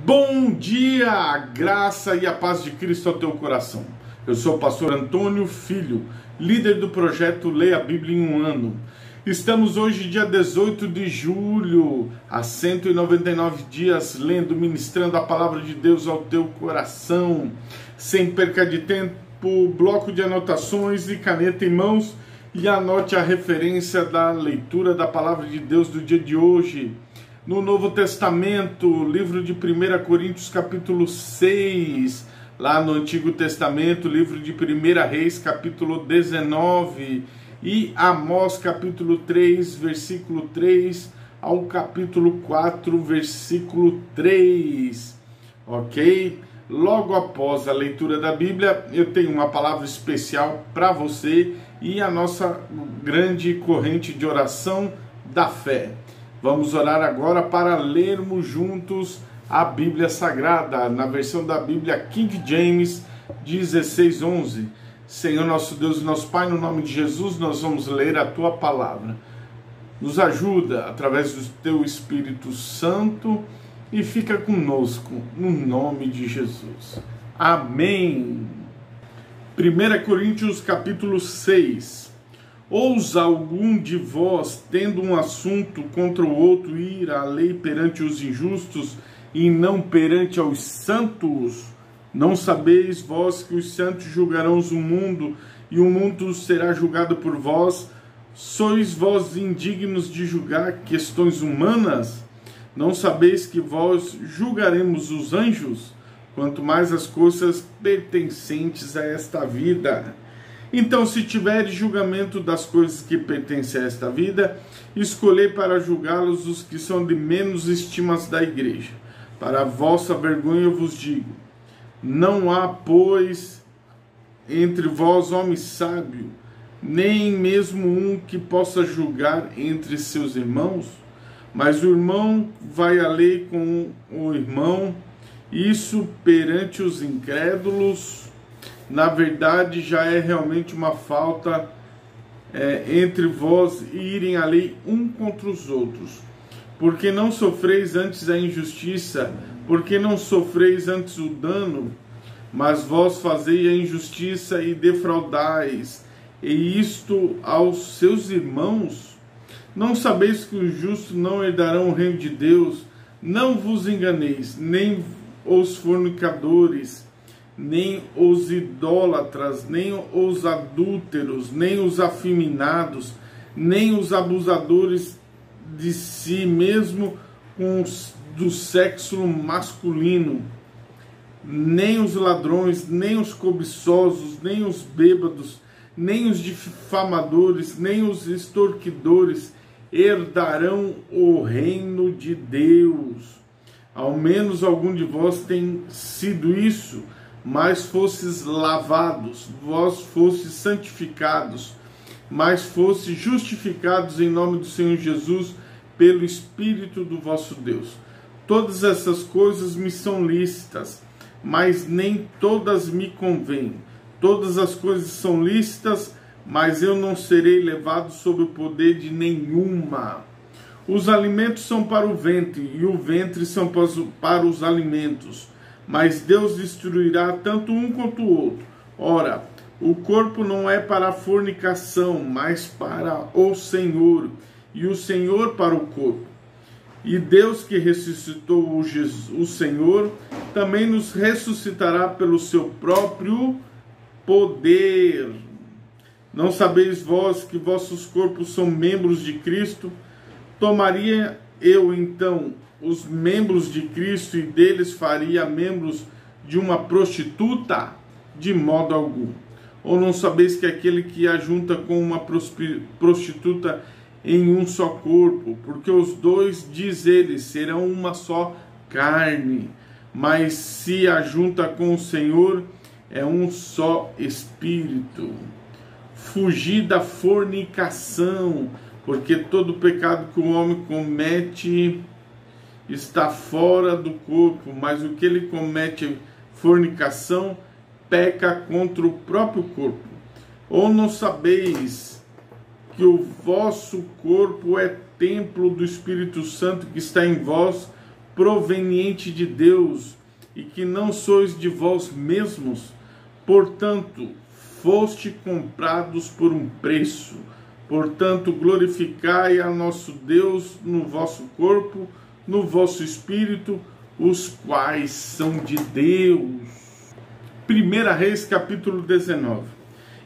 Bom dia, a graça e a paz de Cristo ao teu coração. Eu sou o pastor Antônio Filho, líder do projeto Leia a Bíblia em um Ano. Estamos hoje, dia 18 de julho, há 199 dias, lendo, ministrando a palavra de Deus ao teu coração. Sem perca de tempo, bloco de anotações e caneta em mãos, e anote a referência da leitura da palavra de Deus do dia de hoje. No Novo Testamento, livro de 1 Coríntios capítulo 6, lá no Antigo Testamento, livro de 1 Reis capítulo 19 e Amós capítulo 3, versículo 3 ao capítulo 4, versículo 3, ok? Logo após a leitura da Bíblia, eu tenho uma palavra especial para você e a nossa grande corrente de oração da fé. Vamos orar agora para lermos juntos a Bíblia Sagrada, na versão da Bíblia King James 16:11. Senhor nosso Deus e nosso Pai, no nome de Jesus, nós vamos ler a Tua palavra. Nos ajuda através do Teu Espírito Santo e fica conosco, no nome de Jesus. Amém. 1 Coríntios capítulo 6. Ousa algum de vós, tendo um assunto contra o outro, ir à lei perante os injustos e não perante aos santos? Não sabeis vós que os santos julgarão o mundo e o mundo será julgado por vós? Sois vós indignos de julgar questões humanas? Não sabeis que vós julgaremos os anjos? Quanto mais as coisas pertencentes a esta vida. Então, se tiveres julgamento das coisas que pertencem a esta vida, escolhei para julgá-los os que são de menos estimas da igreja. Para a vossa vergonha eu vos digo, não há, pois, entre vós homem sábio, nem mesmo um que possa julgar entre seus irmãos, mas o irmão vai à lei com o irmão, isso perante os incrédulos. Na verdade, já é realmente uma falta entre vós irem à lei um contra os outros. Porque não sofreis antes a injustiça, porque não sofreis antes o dano, mas vós fazei a injustiça e defraudais, e isto aos seus irmãos. Não sabeis que os justos não herdarão o reino de Deus? Não vos enganeis, nem os fornicadores, nem os idólatras, nem os adúlteros, nem os afeminados, nem os abusadores de si mesmo do sexo masculino, nem os ladrões, nem os cobiçosos, nem os bêbados, nem os difamadores, nem os extorquidores herdarão o reino de Deus. Ao menos algum de vós tem sido isso, mas fostes lavados, vós fostes santificados, mas fostes justificados em nome do Senhor Jesus, pelo Espírito do vosso Deus. Todas essas coisas me são lícitas, mas nem todas me convêm. Todas as coisas são lícitas, mas eu não serei levado sob o poder de nenhuma. Os alimentos são para o ventre, e o ventre são para os alimentos. Mas Deus destruirá tanto um quanto o outro. Ora, o corpo não é para a fornicação, mas para o Senhor, e o Senhor para o corpo. E Deus que ressuscitou o Senhor, também nos ressuscitará pelo seu próprio poder. Não sabeis vós que vossos corpos são membros de Cristo? Tomaria eu então os membros de Cristo e deles faria membros de uma prostituta? De modo algum. Ou não sabeis que aquele que ajunta com uma prostituta em um só corpo, porque os dois, diz ele, serão uma só carne, mas se ajunta com o Senhor, é um só espírito. Fugi da fornicação, porque todo pecado que o homem comete está fora do corpo, mas o que ele comete fornicação, peca contra o próprio corpo. Ou não sabeis que o vosso corpo é templo do Espírito Santo que está em vós, proveniente de Deus, e que não sois de vós mesmos, portanto, foste comprados por um preço. Portanto, glorificai a nosso Deus no vosso corpo, no vosso espírito, os quais são de Deus. 1 Reis, capítulo 19.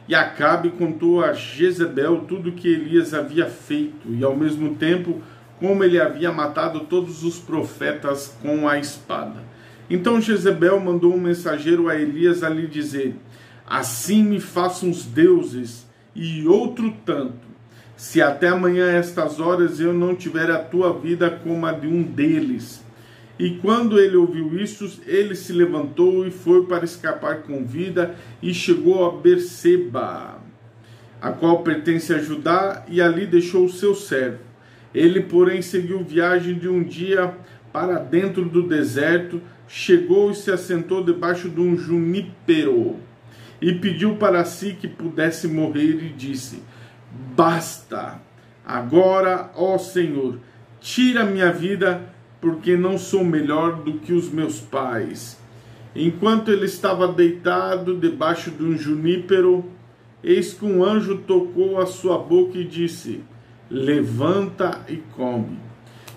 E Acabe contou a Jezebel tudo o que Elias havia feito, e ao mesmo tempo como ele havia matado todos os profetas com a espada. Então Jezebel mandou um mensageiro a Elias a lhe dizer: assim me façam os deuses, e outro tanto, se até amanhã a estas horas eu não tiver a tua vida como a de um deles. E quando ele ouviu isso, ele se levantou e foi para escapar com vida, e chegou a Berseba, a qual pertence a Judá, e ali deixou o seu servo. Ele, porém, seguiu viagem de um dia para dentro do deserto, chegou e se assentou debaixo de um junípero, e pediu para si que pudesse morrer, e disse: basta, agora, ó Senhor, tira minha vida, porque não sou melhor do que os meus pais. Enquanto ele estava deitado debaixo de um junípero, eis que um anjo tocou a sua boca e disse: levanta e come.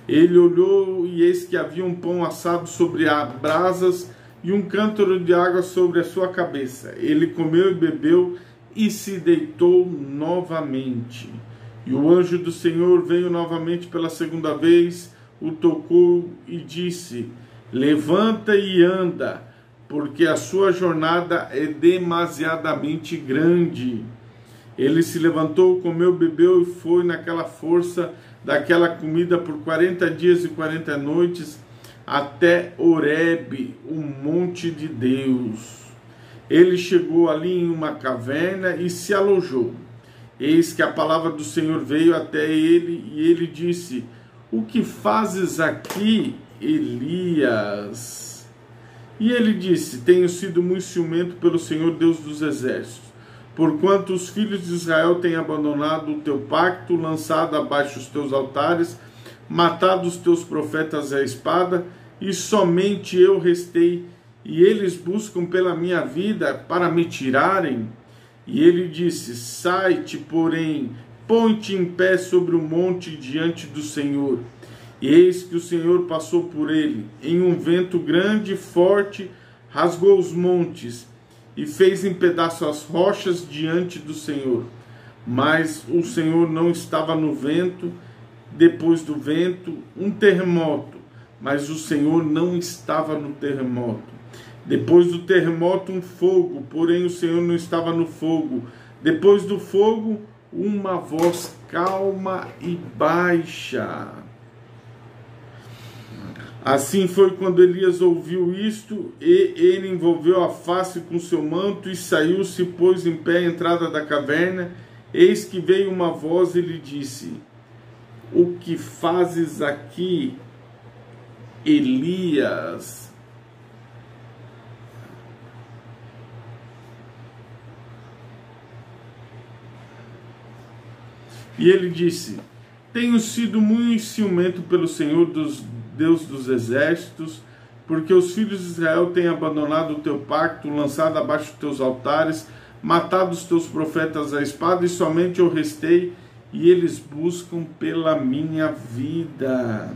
Ele olhou, e eis que havia um pão assado sobre as brasas e um cântaro de água sobre a sua cabeça. Ele comeu e bebeu e se deitou novamente. E o anjo do Senhor veio novamente pela segunda vez, o tocou e disse: levanta e anda, porque a sua jornada é demasiadamente grande. Ele se levantou, comeu, bebeu e foi naquela força daquela comida por 40 dias e 40 noites, até Horebe, o monte de Deus. Ele chegou ali em uma caverna e se alojou. Eis que a palavra do Senhor veio até ele, e ele disse: o que fazes aqui, Elias? E ele disse: tenho sido muito ciumento pelo Senhor Deus dos exércitos, porquanto os filhos de Israel têm abandonado o teu pacto, lançado abaixo os teus altares, matado os teus profetas à espada, e somente eu restei, e eles buscam pela minha vida para me tirarem. E ele disse: sai-te, porém, põe-te em pé sobre o monte diante do Senhor. E eis que o Senhor passou por ele, em um vento grande e forte, rasgou os montes, e fez em pedaços as rochas diante do Senhor. Mas o Senhor não estava no vento. Depois do vento, um terremoto, mas o Senhor não estava no terremoto. Depois do terremoto, um fogo, porém o Senhor não estava no fogo. Depois do fogo, uma voz calma e baixa. Assim foi quando Elias ouviu isto, e ele envolveu a face com seu manto e saiu-se, pôs em pé à entrada da caverna. Eis que veio uma voz e lhe disse: o que fazes aqui, Elias? E ele disse: tenho sido muito ciumento pelo Senhor Deus dos exércitos, porque os filhos de Israel têm abandonado o teu pacto, lançado abaixo dos teus altares, matado os teus profetas à espada, e somente eu restei, e eles buscam pela minha vida.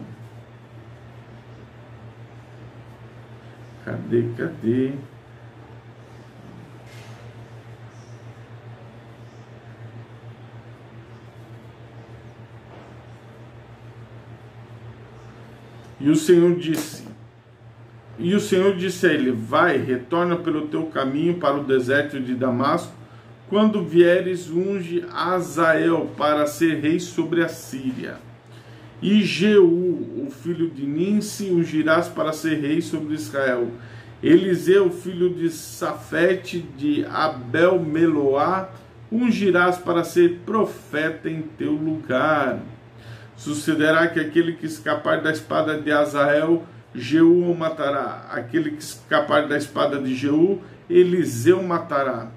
Cadê? E o Senhor disse a ele: vai, retorna pelo teu caminho para o deserto de Damasco. Quando vieres, unge Azael para ser rei sobre a Síria. E Jeú, o filho de Ninsi, ungirás para ser rei sobre Israel. Eliseu, filho de Safete, de Abel-Meloá, ungirás para ser profeta em teu lugar. Sucederá que aquele que escapar da espada de Azael, Jeú o matará. Aquele que escapar da espada de Jeú, Eliseu matará.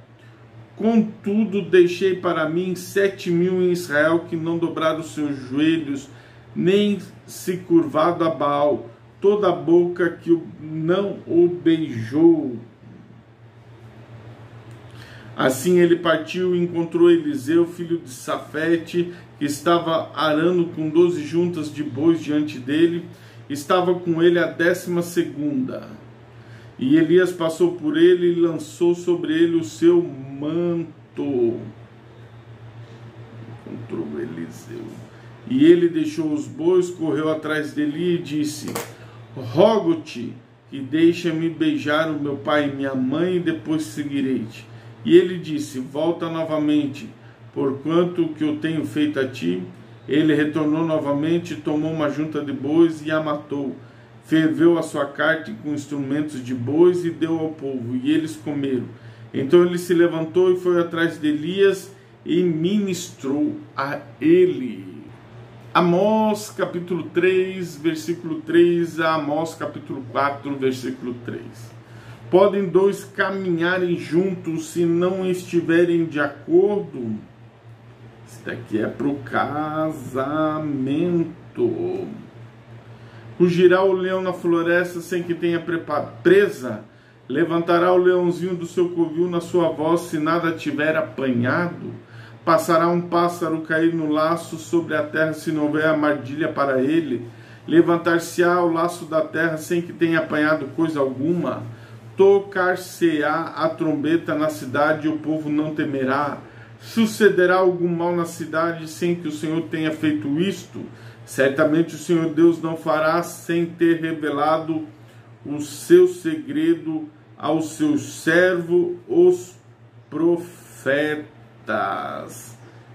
Contudo, deixei para mim 7.000 em Israel que não dobraram os seus joelhos, nem se curvado a Baal. toda a boca que não o beijou. Assim ele partiu e encontrou Eliseu, filho de Safete, que estava arando com 12 juntas de bois diante dele. Estava com ele a 12ª. E Elias passou por ele e lançou sobre ele o seu manto. Encontrou Eliseu. E ele deixou os bois, correu atrás dele e disse: rogo-te que deixa-me beijar o meu pai e minha mãe, e depois seguirei-te. E ele disse: volta novamente, porquanto o que eu tenho feito a ti. Ele retornou novamente, tomou uma junta de bois e a matou. Ferveu a sua carne com instrumentos de bois e deu ao povo, e eles comeram. Então ele se levantou e foi atrás de Elias e ministrou a ele. Amós capítulo 3, versículo 3 a Amós capítulo 4, versículo 3. Podem dois caminharem juntos se não estiverem de acordo? Isso daqui é para o casamento. Rugirá o leão na floresta sem que tenha presa? Levantará o leãozinho do seu covil na sua voz se nada tiver apanhado? Passará um pássaro cair no laço sobre a terra se não houver armadilha para ele? Levantar-se-á o laço da terra sem que tenha apanhado coisa alguma? Tocar-se-á a trombeta na cidade e o povo não temerá? Sucederá algum mal na cidade sem que o Senhor tenha feito isto? Certamente o Senhor Deus não fará sem ter revelado o seu segredo aos seus servos, os profetas.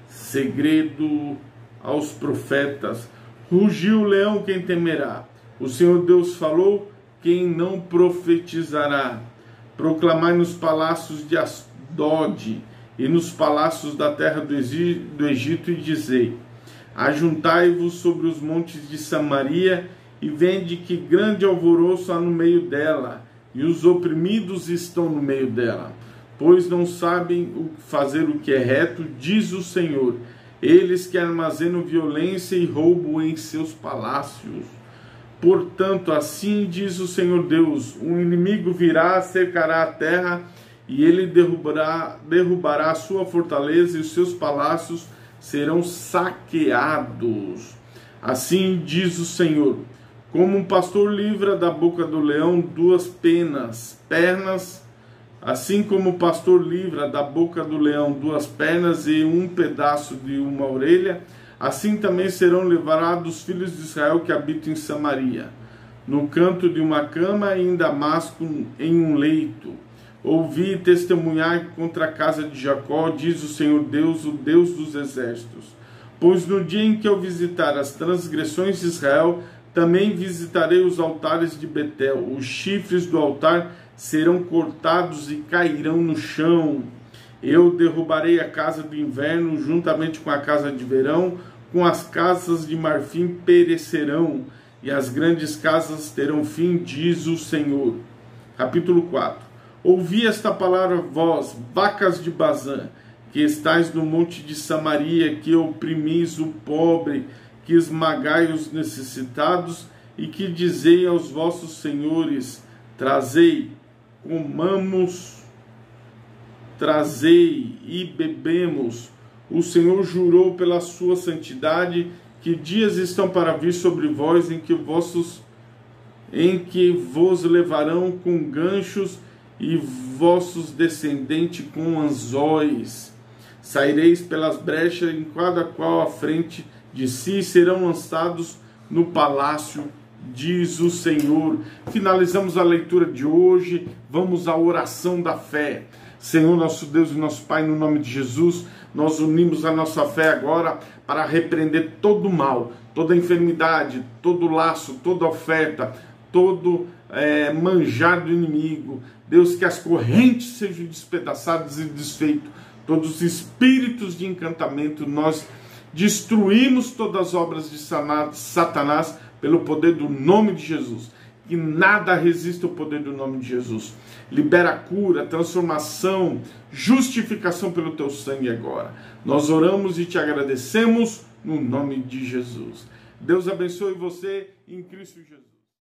Segredo aos profetas. Rugiu o leão, quem temerá? O Senhor Deus falou, quem não profetizará? Proclamai nos palácios de Asdod e nos palácios da terra do Egito e dizei: ajuntai-vos sobre os montes de Samaria e vede que grande alvoroço há no meio dela, e os oprimidos estão no meio dela, pois não sabem fazer o que é reto, diz o Senhor, eles que armazenam violência e roubo em seus palácios. Portanto, assim diz o Senhor Deus, um inimigo virá, cercará a terra, e ele derrubará a sua fortaleza, e os seus palácios serão saqueados. Assim diz o Senhor, como um pastor livra da boca do leão 2 pernas, assim como o pastor livra da boca do leão 2 pernas e um pedaço de uma orelha, assim também serão livrados os filhos de Israel que habitam em Samaria, no canto de uma cama e em Damasco em um leito. Ouvi e testemunhai contra a casa de Jacó, diz o Senhor Deus, o Deus dos exércitos. Pois no dia em que eu visitar as transgressões de Israel, também visitarei os altares de Betel. Os chifres do altar serão cortados e cairão no chão. Eu derrubarei a casa do inverno juntamente com a casa de verão, com as casas de marfim perecerão, e as grandes casas terão fim, diz o Senhor. Capítulo 4. Ouvi esta palavra, vós, vacas de Bazã, que estáis no monte de Samaria, que oprimis o pobre, que esmagai os necessitados, e que dizei aos vossos senhores, trazei, comamos, trazei e bebemos. O Senhor jurou pela sua santidade, que dias estão para vir sobre vós, em que vos levarão com ganchos, e vossos descendentes com anzóis. Saireis pelas brechas, em cada qual à frente de si, serão lançados no palácio, diz o Senhor. Finalizamos a leitura de hoje, vamos à oração da fé. Senhor, nosso Deus e nosso Pai, no nome de Jesus, nós unimos a nossa fé agora para repreender todo o mal, toda enfermidade, todo laço, toda oferta, todo manjar do inimigo. Deus, que as correntes sejam despedaçadas e desfeitas, todos os espíritos de encantamento, nós destruímos todas as obras de Satanás pelo poder do nome de Jesus. Que nada resista ao poder do nome de Jesus. Libera cura, transformação, justificação pelo teu sangue agora. Nós oramos e te agradecemos no nome de Jesus. Deus abençoe você em Cristo Jesus.